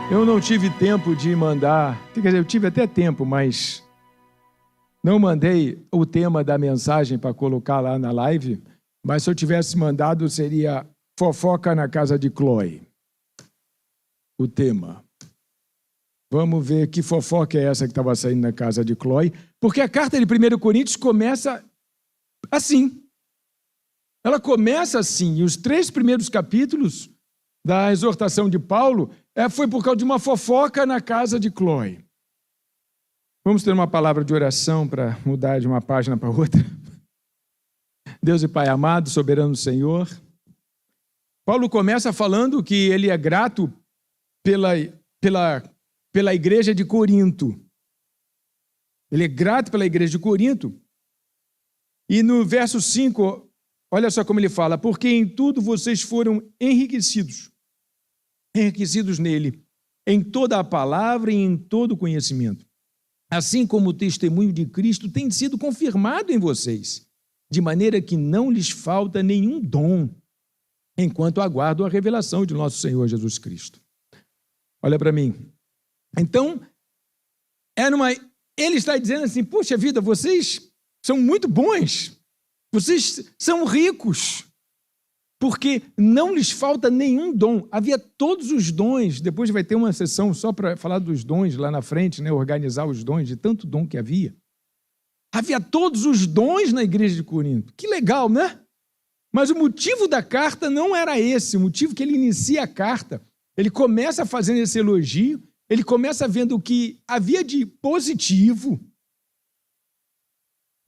Eu não tive tempo de mandar, quer dizer, eu tive até tempo, mas não mandei o tema da mensagem para colocar lá na live, mas se eu tivesse mandado seria fofoca na casa de Chloe, o tema. Vamos ver que fofoca é essa que estava saindo na casa de Chloe, porque a carta de 1 Coríntios começa assim. Ela começa assim, e os 3 primeiros capítulos da exortação de Paulo foi por causa de uma fofoca na casa de Chloe. Vamos ter uma palavra de oração para mudar de uma página para outra. Deus e Pai amado, soberano Senhor. Paulo começa falando que ele é grato pela igreja de Corinto. Ele é grato pela igreja de Corinto. E no verso 5, olha só como ele fala: porque em tudo vocês foram enriquecidos nele, em toda a palavra e em todo o conhecimento. Assim como o testemunho de Cristo tem sido confirmado em vocês, de maneira que não lhes falta nenhum dom, enquanto aguardam a revelação de nosso Senhor Jesus Cristo. Olha para mim. Então, ele está dizendo assim: puxa vida, vocês são muito bons, vocês são ricos, porque não lhes falta nenhum dom. Havia todos os dons. Depois vai ter uma sessão só para falar dos dons lá na frente, né? Organizar os dons, de tanto dom que havia. Havia todos os dons na igreja de Corinto. Que legal, né? Mas o motivo da carta não era esse. O motivo que ele inicia a carta, ele começa fazendo esse elogio, ele começa vendo o que havia de positivo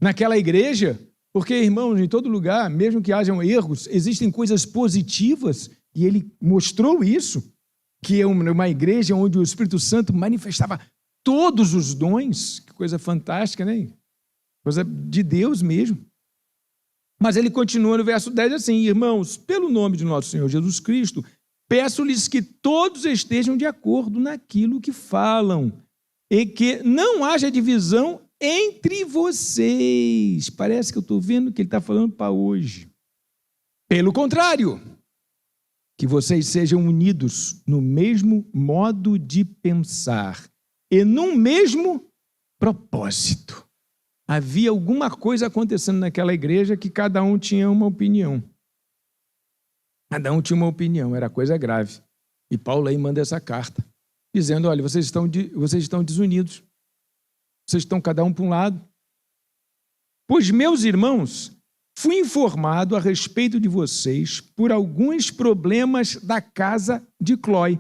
naquela igreja. Porque, irmãos, em todo lugar, mesmo que hajam erros, existem coisas positivas, e ele mostrou isso, que é uma igreja onde o Espírito Santo manifestava todos os dons. Que coisa fantástica, né? Coisa de Deus mesmo. Mas ele continua no verso 10 assim: irmãos, pelo nome de nosso Senhor Jesus Cristo, peço-lhes que todos estejam de acordo naquilo que falam, e que não haja divisão entre vocês. Parece que eu estou vendo que ele está falando para hoje. Pelo contrário, que vocês sejam unidos no mesmo modo de pensar e num mesmo propósito. Havia alguma coisa acontecendo naquela igreja que cada um tinha uma opinião. Cada um tinha uma opinião, era coisa grave. E Paulo aí manda essa carta, dizendo: olha, vocês estão desunidos. Vocês estão cada um para um lado. Pois, meus irmãos, fui informado a respeito de vocês por alguns problemas da casa de Chloe.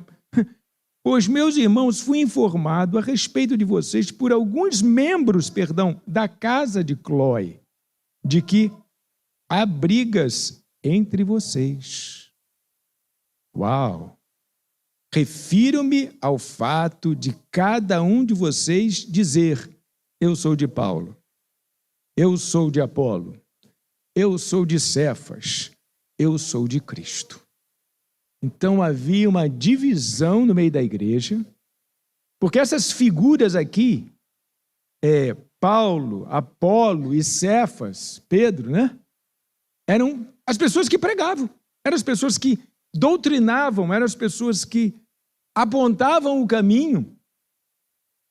Pois, meus irmãos, fui informado a respeito de vocês por alguns membros, da casa de Chloe, de que há brigas entre vocês. Uau! Refiro-me ao fato de cada um de vocês dizer: eu sou de Paulo, eu sou de Apolo, eu sou de Cefas, eu sou de Cristo. Então havia uma divisão no meio da igreja, porque essas figuras aqui, Paulo, Apolo e Cefas, Pedro, né? Eram as pessoas que pregavam, eram as pessoas que doutrinavam, eram as pessoas que apontavam o caminho.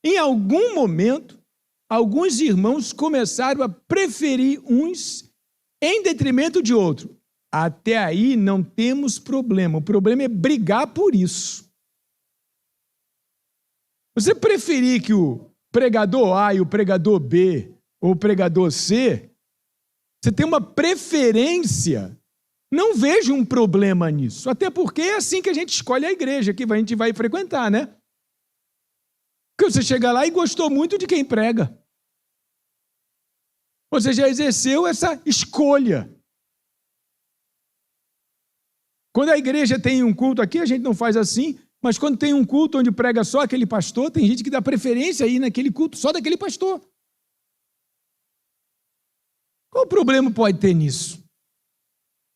Em algum momento, alguns irmãos começaram a preferir uns em detrimento de outros. Até aí não temos problema. O problema é brigar por isso. Você preferir que o pregador A e o pregador B, ou o pregador C, você tem uma preferência. Não vejo um problema nisso. Até porque é assim que a gente escolhe a igreja que a gente vai frequentar, né? Porque você chega lá e gostou muito de quem prega. Você já exerceu essa escolha. Quando a igreja tem um culto aqui, a gente não faz assim, mas quando tem um culto onde prega só aquele pastor, tem gente que dá preferência aí naquele culto só daquele pastor. Qual problema pode ter nisso?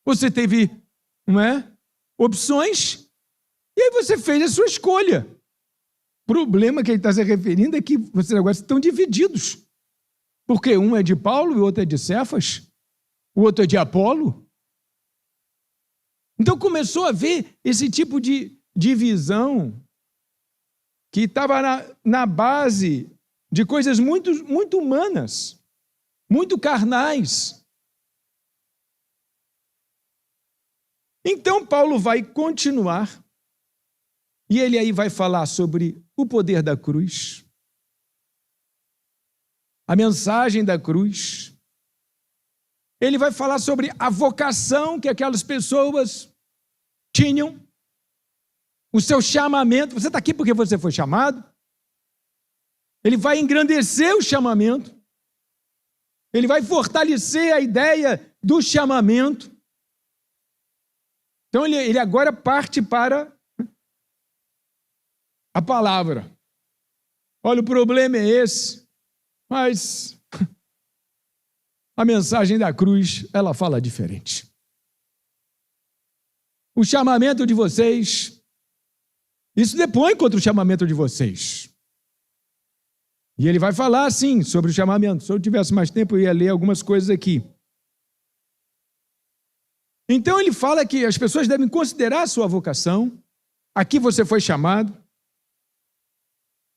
Você teve, opções, e aí você fez a sua escolha. O problema que ele está se referindo é que vocês agora estão divididos. Porque um é de Paulo e o outro é de Cefas, o outro é de Apolo. Então começou a haver esse tipo de divisão que estava na base de coisas muito, muito humanas, muito carnais. Então, Paulo vai continuar, e ele aí vai falar sobre o poder da cruz, a mensagem da cruz. Ele vai falar sobre a vocação que aquelas pessoas tinham, o seu chamamento. Você está aqui porque você foi chamado. Ele vai engrandecer o chamamento. Ele vai fortalecer a ideia do chamamento. Então, ele agora parte para a palavra. Olha, o problema é esse, mas a mensagem da cruz, ela fala diferente. O chamamento de vocês, isso depõe contra o chamamento de vocês. E ele vai falar, sim, sobre o chamamento. Se eu tivesse mais tempo, eu ia ler algumas coisas aqui. Então ele fala que as pessoas devem considerar a sua vocação, a que você foi chamado,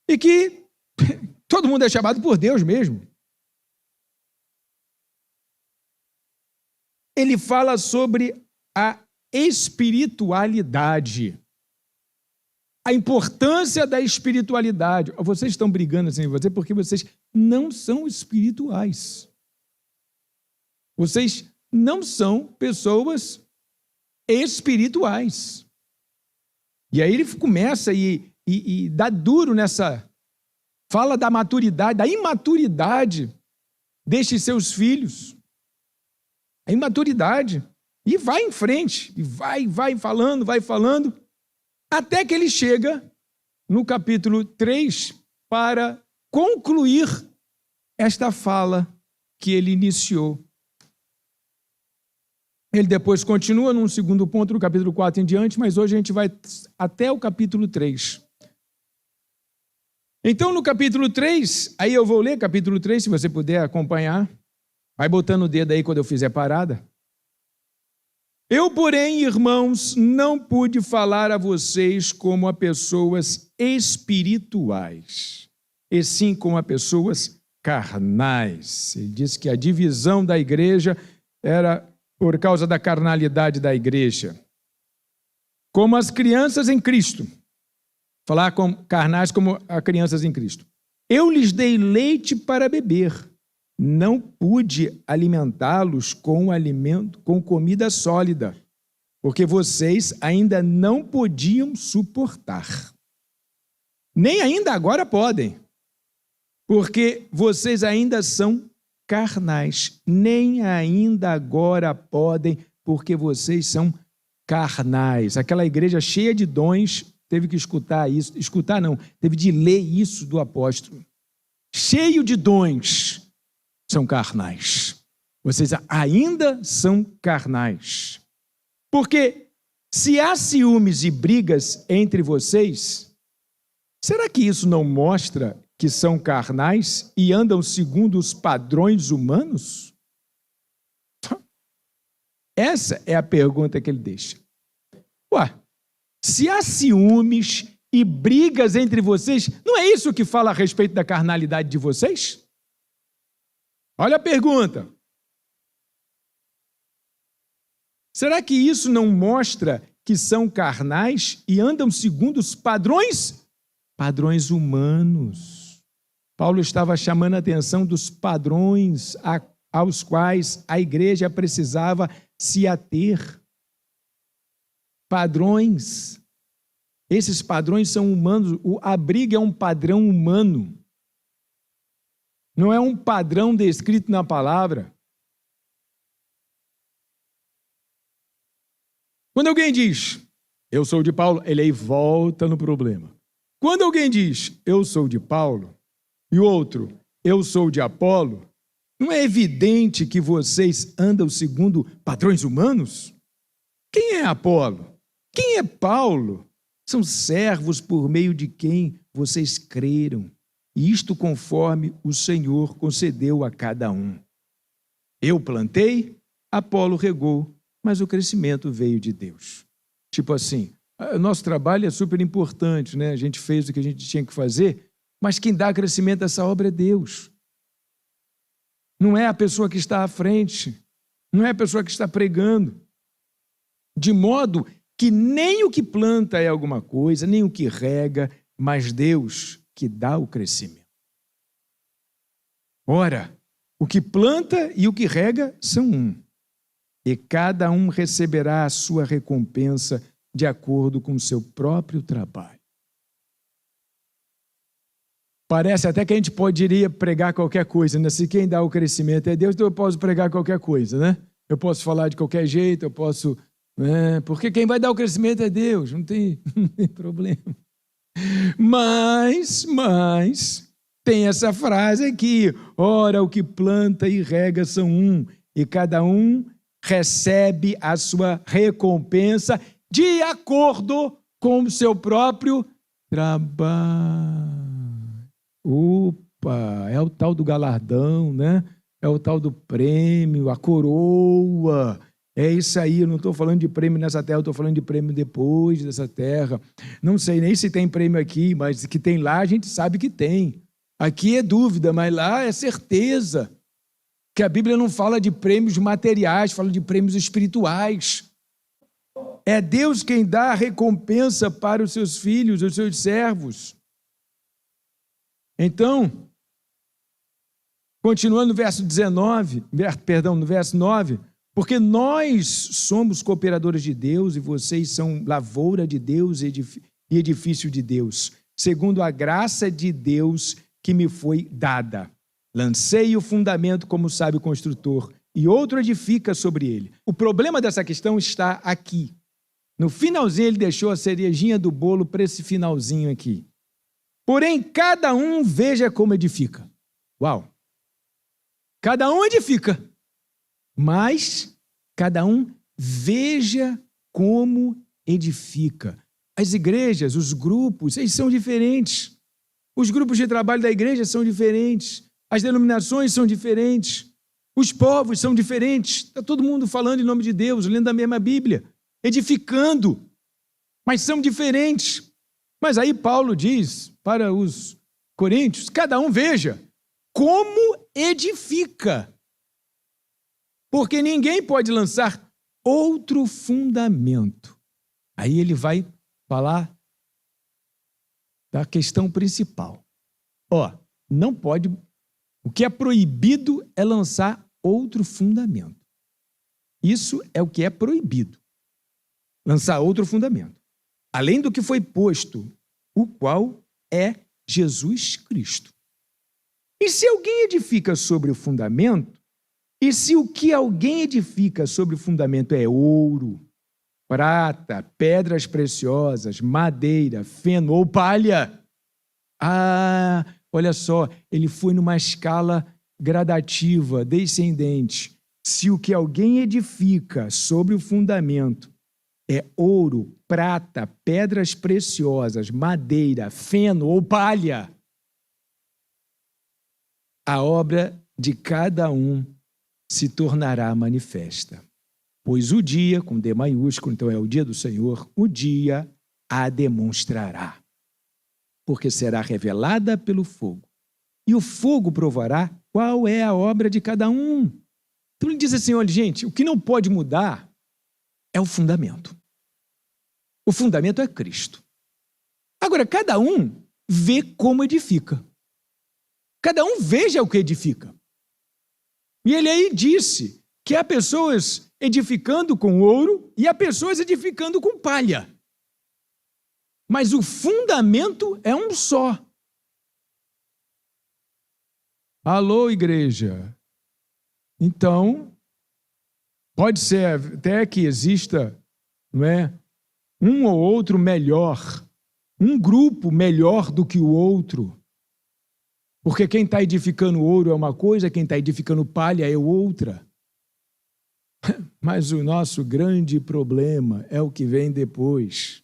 e que todo mundo é chamado por Deus mesmo. Ele fala sobre a espiritualidade, a importância da espiritualidade. Vocês estão brigando assim com você porque vocês não são espirituais. Vocês não são pessoas espirituais. E aí ele começa e dá duro nessa... Fala da maturidade, da imaturidade destes seus filhos. A imaturidade. E vai em frente, e vai falando, até que ele chega no capítulo 3 para concluir esta fala que ele iniciou. Ele depois continua num segundo ponto, no capítulo 4 em diante, mas hoje a gente vai até o capítulo 3. Então, no capítulo 3, aí eu vou ler capítulo 3, se você puder acompanhar. Vai botando o dedo aí quando eu fizer parada. Eu, porém, irmãos, não pude falar a vocês como a pessoas espirituais, e sim como a pessoas carnais. Ele disse que a divisão da igreja era por causa da carnalidade da igreja. Como as crianças em Cristo. Falar com carnais como as crianças em Cristo. Eu lhes dei leite para beber. Não pude alimentá-los com comida sólida, porque vocês ainda não podiam suportar. Nem ainda agora podem, porque vocês ainda são carnais. Nem ainda agora podem, porque vocês são carnais. Aquela igreja cheia de dons teve que escutar isso. Escutar não, teve de ler isso do apóstolo. Cheio de dons. São carnais. Vocês ainda são carnais. Porque se há ciúmes e brigas entre vocês, será que isso não mostra que são carnais e andam segundo os padrões humanos? Essa é a pergunta que ele deixa. Ué, se há ciúmes e brigas entre vocês, não é isso que fala a respeito da carnalidade de vocês? Olha a pergunta. Será que isso não mostra que são carnais e andam segundo os padrões humanos? Paulo estava chamando a atenção dos padrões aos quais a igreja precisava se ater. Padrões. Esses padrões são humanos. A briga é um padrão humano. Não é um padrão descrito na palavra. Quando alguém diz, eu sou de Paulo, ele aí volta no problema. Quando alguém diz, eu sou de Paulo, e o outro, eu sou de Apolo, não é evidente que vocês andam segundo padrões humanos? Quem é Apolo? Quem é Paulo? São servos por meio de quem vocês creram. E isto conforme o Senhor concedeu a cada um. Eu plantei, Apolo regou, mas o crescimento veio de Deus. Tipo assim, O nosso trabalho é super importante, né? A gente fez o que a gente tinha que fazer, mas quem dá crescimento a essa obra é Deus. Não é a pessoa que está à frente, não é a pessoa que está pregando. De modo que nem o que planta é alguma coisa, nem o que rega, mas Deus que dá o crescimento. Ora, o que planta e o que rega são um, e cada um receberá a sua recompensa de acordo com o seu próprio trabalho. Parece até que a gente poderia pregar qualquer coisa, né? Se quem dá o crescimento é Deus, então eu posso pregar qualquer coisa, né? Eu posso falar de qualquer jeito, eu posso... né? Porque quem vai dar o crescimento é Deus, não tem problema. Mas tem essa frase aqui: ora, o que planta e rega são um, e cada um recebe a sua recompensa de acordo com o seu próprio trabalho. Opa, é o tal do galardão, né? É o tal do prêmio, a coroa. É isso aí, eu não estou falando de prêmio nessa terra, eu estou falando de prêmio depois dessa terra. Não sei nem se tem prêmio aqui, mas que tem lá a gente sabe que tem. Aqui é dúvida, mas lá é certeza. Que a Bíblia não fala de prêmios materiais, fala de prêmios espirituais. É Deus quem dá a recompensa para os seus filhos, os seus servos. Então, continuando no verso 9, porque nós somos cooperadores de Deus e vocês são lavoura de Deus e edifício de Deus, segundo a graça de Deus que me foi dada. Lancei o fundamento como sábio construtor e outro edifica sobre ele. O problema dessa questão está aqui. No finalzinho ele deixou a cerejinha do bolo para esse finalzinho aqui. Porém, cada um veja como edifica. Uau! Cada um edifica, mas cada um veja como edifica. As igrejas, os grupos, eles são diferentes. Os grupos de trabalho da igreja são diferentes. As denominações são diferentes. Os povos são diferentes. Está todo mundo falando em nome de Deus, lendo a mesma Bíblia, edificando, mas são diferentes. Mas aí Paulo diz para os coríntios, cada um veja como edifica. Porque ninguém pode lançar outro fundamento. Aí ele vai falar da questão principal. Não pode, o que é proibido é lançar outro fundamento. Isso é o que é proibido. Lançar outro fundamento. Além do que foi posto, o qual é Jesus Cristo. E se alguém edifica sobre o fundamento, e se o que alguém edifica sobre o fundamento é ouro, prata, pedras preciosas, madeira, feno ou palha, olha só, ele foi numa escala gradativa, descendente. Se o que alguém edifica sobre o fundamento é ouro, prata, pedras preciosas, madeira, feno ou palha, a obra de cada um se tornará manifesta. Pois o dia, com D maiúsculo, então é o dia do Senhor, o dia a demonstrará. Porque será revelada pelo fogo. E o fogo provará qual é a obra de cada um. Então ele diz assim, olha, gente, o que não pode mudar é o fundamento. O fundamento é Cristo. Agora, cada um vê como edifica. Cada um veja o que edifica. E ele aí disse que há pessoas edificando com ouro e há pessoas edificando com palha. Mas o fundamento é um só. Alô, igreja? Então, pode ser até que exista, não é, um ou outro melhor, um grupo melhor do que o outro. Porque quem está edificando ouro é uma coisa, quem está edificando palha é outra. Mas o nosso grande problema é o que vem depois.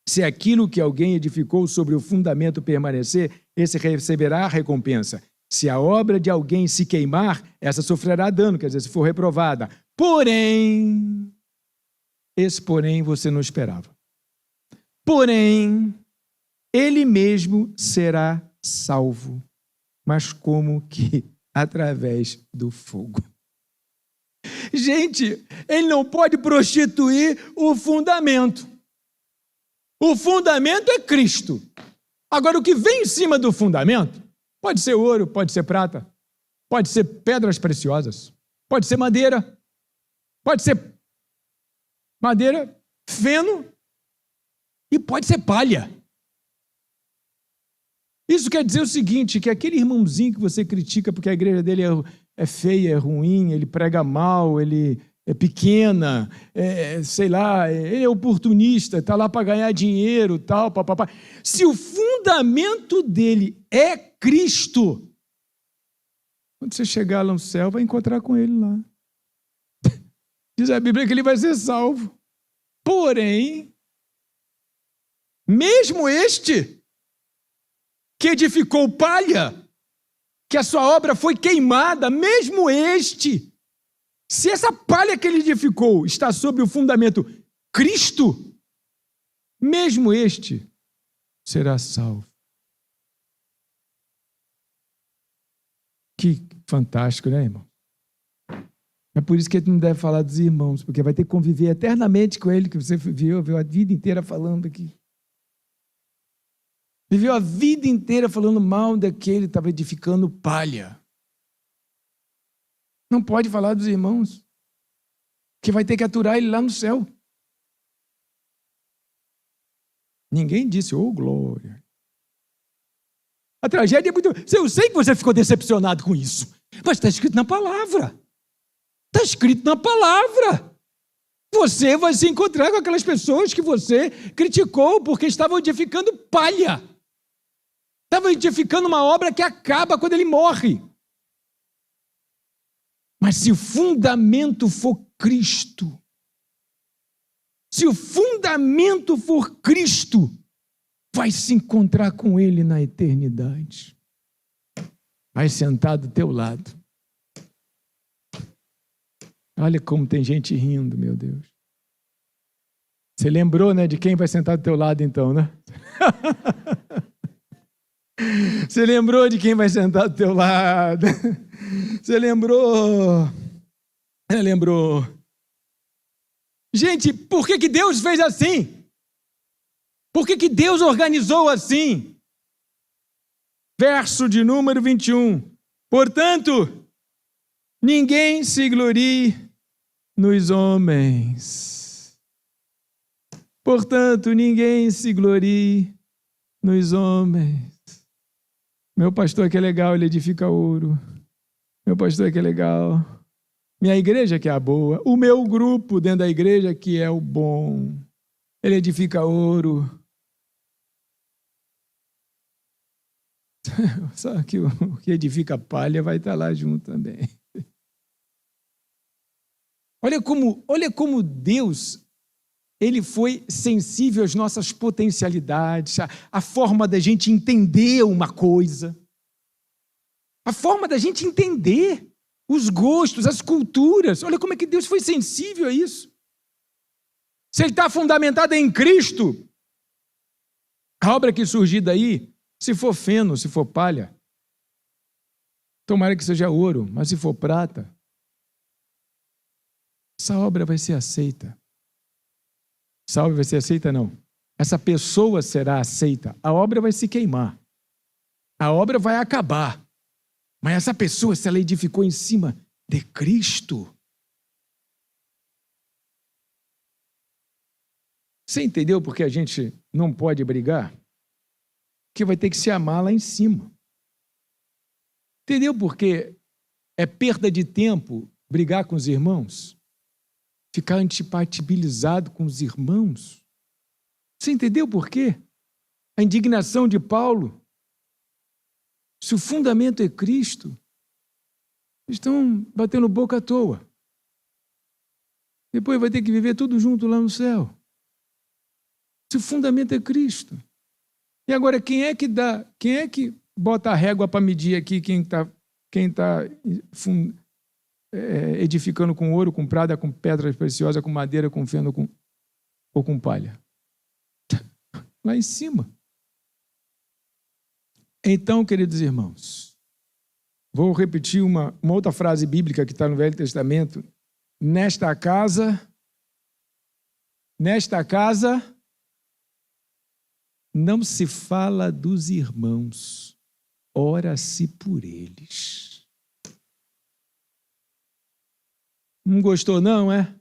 Se aquilo que alguém edificou sobre o fundamento permanecer, esse receberá a recompensa. Se a obra de alguém se queimar, essa sofrerá dano, quer dizer, se for reprovada. Porém, esse porém você não esperava. porém, ele mesmo será salvo, mas como que? Através do fogo. Gente, ele não pode prostituir o fundamento. O fundamento é Cristo. Agora, o que vem em cima do fundamento, pode ser ouro, pode ser prata, pode ser pedras preciosas, pode ser madeira, feno e pode ser palha. Isso quer dizer o seguinte, que aquele irmãozinho que você critica porque a igreja dele é feia, é ruim, ele prega mal, ele é pequena, sei lá, ele é oportunista, está lá para ganhar dinheiro, tal, papapá. Se o fundamento dele é Cristo, quando você chegar lá no céu, vai encontrar com ele lá. Diz a Bíblia que ele vai ser salvo. Porém, mesmo este que edificou palha, que a sua obra foi queimada, mesmo este, se essa palha que ele edificou está sob o fundamento Cristo, mesmo este será salvo. Que fantástico, né, irmão? É por isso que ele não deve falar dos irmãos, porque vai ter que conviver eternamente com ele, que você viu a vida inteira falando aqui. Viveu a vida inteira falando mal daquele que estava edificando palha. Não pode falar dos irmãos, que vai ter que aturar ele lá no céu. Ninguém disse, oh glória. A tragédia é muito... Eu sei que você ficou decepcionado com isso, mas está escrito na palavra. Está escrito na palavra. Você vai se encontrar com aquelas pessoas que você criticou porque estavam edificando palha. Estavam edificando uma obra que acaba quando ele morre. Mas se o fundamento for Cristo, se o fundamento for Cristo, vai se encontrar com ele na eternidade. Vai sentar do teu lado. Olha como tem gente rindo, meu Deus. Você lembrou, né, de quem vai sentar do teu lado então, né? Você lembrou de quem vai sentar do teu lado? Você lembrou? Lembrou. Gente, por que Deus fez assim? Por que Deus organizou assim? Verso de número 21. Portanto, ninguém se glorie nos homens. Portanto, ninguém se glorie nos homens. Meu pastor que é legal, ele edifica ouro. Meu pastor que é legal. Minha igreja que é a boa. O meu grupo dentro da igreja que é o bom. Ele edifica ouro. Só que o que edifica palha vai estar lá junto também. Olha como Deus, ele foi sensível às nossas potencialidades, a forma da gente entender uma coisa, a forma da gente entender os gostos, as culturas. Olha como é que Deus foi sensível a isso. Se ele está fundamentado em Cristo, a obra que surgir daí, se for feno, se for palha, tomara que seja ouro, mas se for prata, essa obra vai ser aceita. Essa obra vai ser aceita, não. Essa pessoa será aceita. A obra vai se queimar. A obra vai acabar. Mas essa pessoa, se ela edificou em cima de Cristo. Você entendeu por que a gente não pode brigar? Porque vai ter que se amar lá em cima. Entendeu por que é perda de tempo brigar com os irmãos? Ficar antipatibilizado com os irmãos? Você entendeu por quê? A indignação de Paulo. Se o fundamento é Cristo, eles estão batendo boca à toa. Depois vai ter que viver tudo junto lá no céu. Se o fundamento é Cristo. E agora, quem é que bota a régua para medir aqui quem está edificando com ouro, com prata, com pedras preciosas, com madeira, com feno ou com palha? lá em cima. Então, queridos irmãos, vou repetir uma outra frase bíblica que está no Velho Testamento. Nesta casa, não se fala dos irmãos, ora-se por eles. Não gostou não, é?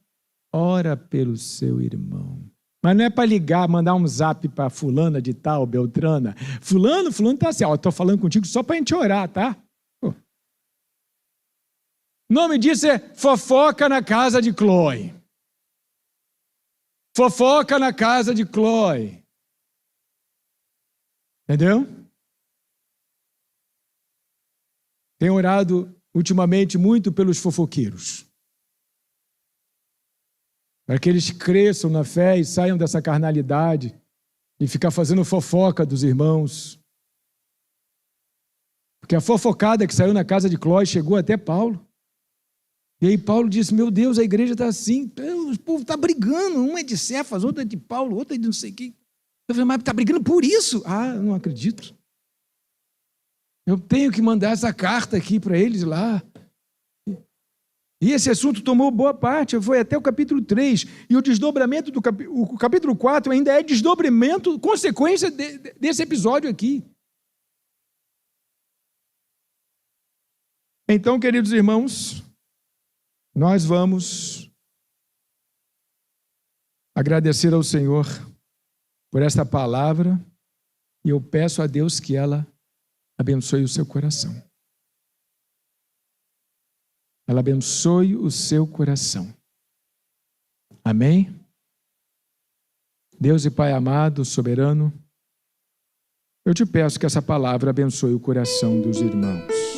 Ora pelo seu irmão. Mas não é para ligar, mandar um zap para fulana de tal, Beltrana. Fulano tá assim, estou falando contigo só para a gente orar, tá? Pô. O nome disso é fofoca na casa de Chloe. Fofoca na casa de Chloe. Entendeu? Tenho orado ultimamente muito pelos fofoqueiros. Para que eles cresçam na fé e saiam dessa carnalidade e ficar fazendo fofoca dos irmãos. Porque a fofocada que saiu na casa de Chloe chegou até Paulo. E aí Paulo disse, meu Deus, a igreja está assim, o povo está brigando, um é de Cefas, outro é de Paulo, outro é de não sei o quê. Eu falei, mas está brigando por isso? Ah, eu não acredito. Eu tenho que mandar essa carta aqui para eles lá. E esse assunto tomou boa parte, foi até o capítulo 3. E o desdobramento do o capítulo 4 ainda é desdobramento, consequência desse episódio aqui. Então, queridos irmãos, nós vamos agradecer ao Senhor por esta palavra e eu peço a Deus que ela abençoe o seu coração. Ela abençoe o seu coração. Amém? Deus e Pai amado, soberano, eu te peço que essa palavra abençoe o coração dos irmãos.